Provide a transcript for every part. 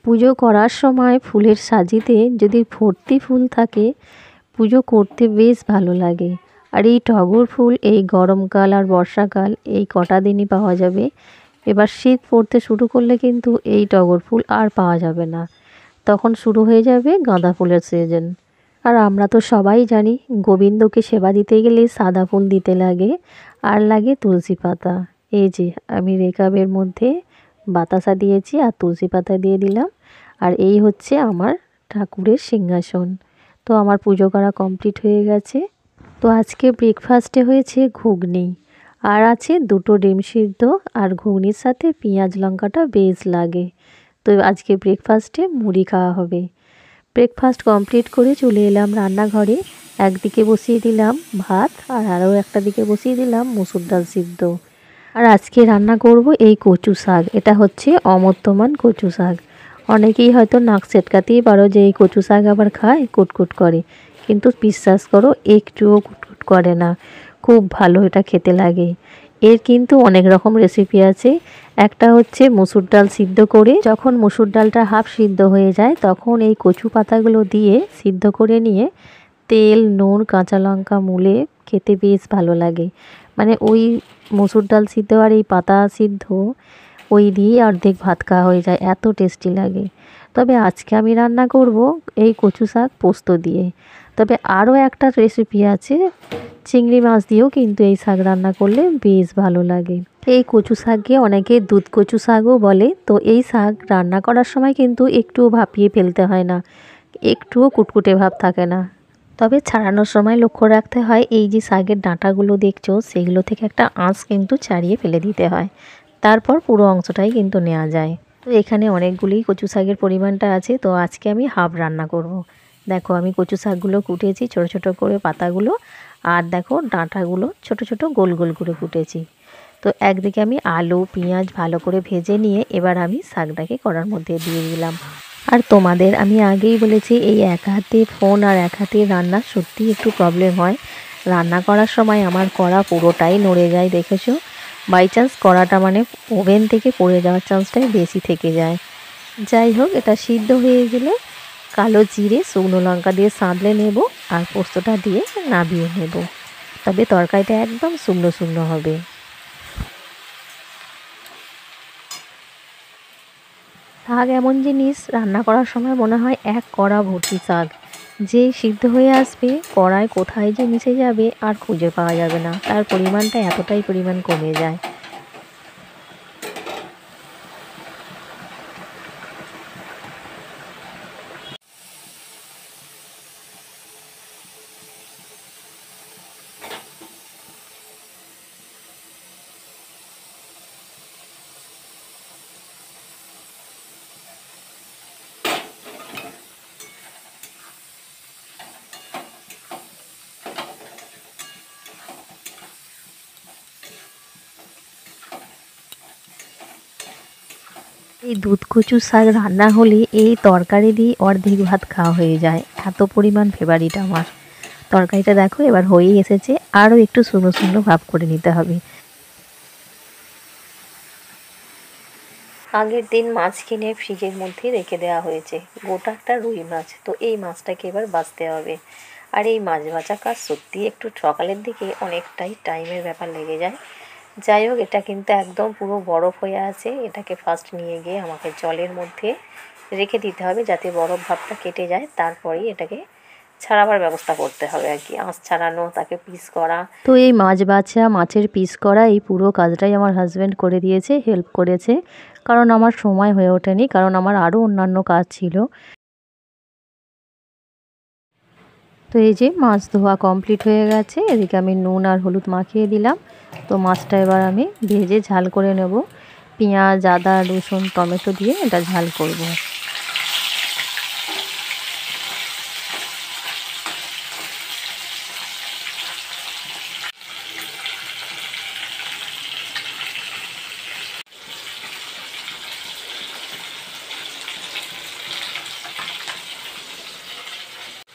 পুজো করার সময় ফুলের সাজিতে যদি ভর্তি ফুল থাকে পুজো করতে বেশ ভালো লাগে। আর এই টগর ফুল এই গরমকাল আর বর্ষাকাল এই কটা দিনই পাওয়া যাবে। এবার শীত পড়তে শুরু করলে কিন্তু এই টগর ফুল আর পাওয়া যাবে না, তখন শুরু হয়ে যাবে গাঁদা ফুলের সিজন। আর আমরা তো সবাই জানি গোবিন্দকে সেবা দিতে গেলে সাদা ফুল দিতে লাগে আর লাগে তুলসী পাতা। এই যে আমি রেকাবের মধ্যে বাতাসা দিয়েছি আর তুলসী পাতা দিয়ে দিলাম। আর এই হচ্ছে আমার ঠাকুরের সিংহাসন। তো আমার পুজো করা কমপ্লিট হয়ে গেছে। তো আজকে ব্রেকফাস্টে হয়েছে ঘুগনি আর আছে দুটো ডিম সিদ্ধ, আর ঘুগনির সাথে পেঁয়াজ লঙ্কাটা বেশ লাগে। তো আজকে ব্রেকফাস্টে মুড়ি খাওয়া হবে। ব্রেকফাস্ট কমপ্লিট করে চলে এলাম রান্নাঘরে। একদিকে বসিয়ে দিলাম ভাত আর আরও একটা দিকে বসিয়ে দিলাম মুসুর ডাল সিদ্ধ। আর আজকে রান্না করব এই কচু শাক। এটা হচ্ছে অমর্তমান কচু শাক। অনেকেই হয়তো নাক সেটকাতেই পারো যে এই কচু শাক আবার খায়, কুটকুট করে, কিন্তু বিশ্বাস করো একটুও কুটকুট করে না, খুব ভালো এটা খেতে লাগে। এর কিন্তু অনেক রকম রেসিপি আছে। একটা হচ্ছে মুসুর ডাল সিদ্ধ করে, যখন মুসুর ডালটা হাফ সিদ্ধ হয়ে যায় তখন এই কচু পাতাগুলো দিয়ে সিদ্ধ করে নিয়ে তেল নুন কাঁচা লঙ্কা মুলে খেতে বেশ ভালো লাগে। মানে ওই মুসুর ডাল সিদ্ধ আর এই পাতা সিদ্ধ ওই দিয়ে অর্ধেক ভাত খাওয়া হয়ে যায়, এত টেস্টি লাগে। তবে আজকে আমি রান্না করব এই কচু শাক পোস্ত দিয়ে। তবে আরও একটা রেসিপি আছে, চিংড়ি মাছ দিয়েও কিন্তু এই শাক রান্না করলে বেশ ভালো লাগে। এই কচু শাককে অনেকে দুধ কচু শাকও বলে। তো এই শাক রান্না করার সময় কিন্তু একটুও ভাপিয়ে ফেলতে হয় না, একটুও কুটকুটে ভাব থাকে না। তবে ছাড়ানোর সময় লক্ষ্য রাখতে হয় এই যে শাকের ডাঁটাগুলো দেখছো সেগুলো থেকে একটা আঁশ কিন্তু ছাড়িয়ে ফেলে দিতে হয়, তারপর পুরো অংশটাই কিন্তু নেওয়া যায়। তো এখানে অনেকগুলি কচু শাকের পরিমাণটা আছে। তো আজকে আমি হাফ রান্না করব। দেখো আমি কচু শাকগুলো কুটেছি ছোট ছোট করে পাতাগুলো, আর দেখো ডাঁটাগুলো ছোট ছোট গোল গোল করে কুটেছি। তো একদিকে আমি আলু পেঁয়াজ ভালো করে ভেজে নিয়ে এবার আমি শাকটাকে কড়ার মধ্যে দিয়ে দিলাম। আর তোমাদের আমি আগেই বলেছি এই এক হাতে ফোন আর এক হাতে রান্না সত্যিই একটু প্রবলেম হয়। রান্না করার সময় আমার কড়া পুরোটাই নড়ে যায়, দেখেছো। বাই চান্স কড়াটা মানে ওভেন থেকে পড়ে যাওয়ার চান্সটাই বেশি থেকে যায়। যাই হোক, এটা সিদ্ধ হয়ে গেলে কালো জিরে শুকনো লঙ্কা দিয়ে সাঁতলে নেব আর পোস্তটা দিয়ে নামিয়ে নেব। তবে তরকারিটা একদম শুকনো শুকনো হবে। শাক এমন জিনিস রান্না করার সময় মনে হয় এক কড়া ভর্তি শাক, যেই সিদ্ধ হয়ে আসবে কড়ায় কোথায় যে মিশে যাবে আর খুঁজে পাওয়া যাবে না, তার পরিমাণটা এতটাই পরিমাণ কমে যায়। এই দুধ কচু শাক রান্না হলে এই তরকারি দিয়ে অর্ধেক ভাত খাওয়া হয়ে যায়, এত পরিমাণ ফেভারিট আমার। তরকারিটা দেখো এবার হয়েই এসেছে, আরও একটু শুকনো শুকনো ভাব করে নিতে হবে। আগের দিন মাছ কিনে ফ্রিজের মধ্যে রেখে দেওয়া হয়েছে, গোটা একটা রুই মাছ। তো এই মাছটাকে এবার বাছতে হবে। আর এই মাছ ভাজা কাজ সত্যি একটু সকালের দিকে অনেকটাই টাইমের ব্যাপার লেগে যায়। যাই হোক, এটা কিন্তু একদম পুরো বরফ হয়ে আছে। এটাকে ফার্স্ট নিয়ে গিয়ে আমাকে জলের মধ্যে রেখে দিতে হবে যাতে বরফ ভাবটা কেটে যায়, তারপরেই এটাকে ছাড়াবার ব্যবস্থা করতে হবে আর কি। আঁশ ছাড়ানো, তাকে পিস করা। তো এই মাছ বাছা মাছের পিস করা এই পুরো কাজটাই আমার হাজব্যান্ড করে দিয়েছে, হেল্প করেছে, কারণ আমার সময় হয়ে ওঠেনি, কারণ আমার আরও অন্যান্য কাজ ছিল। তো এই যে মাছ ধোয়া কমপ্লিট হয়ে গেছে, এদিকে আমি নুন আর হলুদ মাখিয়ে দিলাম। তো মাছটা এবার আমি ভেজে ঝাল করে নেব। পেঁয়াজ, আদা, রসুন, টমেটো দিয়ে এটা ঝাল করব।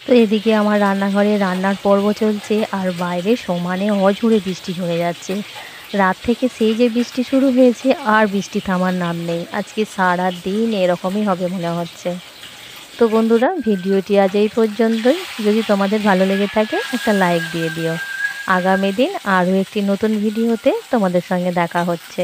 তো এদিকে আমার রান্নাঘরে রান্নার পর্ব চলছে, আর বাইরে সমানে অঝোরে বৃষ্টি ঝরে যাচ্ছে। রাত থেকে সেই যে বৃষ্টি শুরু হয়েছে, আর বৃষ্টি থামার নাম নেই। আজকে সারা দিন এরকমই হবে মনে হচ্ছে। তো বন্ধুরা, ভিডিওটি আজ এই পর্যন্তই। যদি তোমাদের ভালো লেগে থাকে একটা লাইক দিয়ে দিও। আগামী দিন আরও একটি নতুন ভিডিওতে তোমাদের সঙ্গে দেখা হচ্ছে।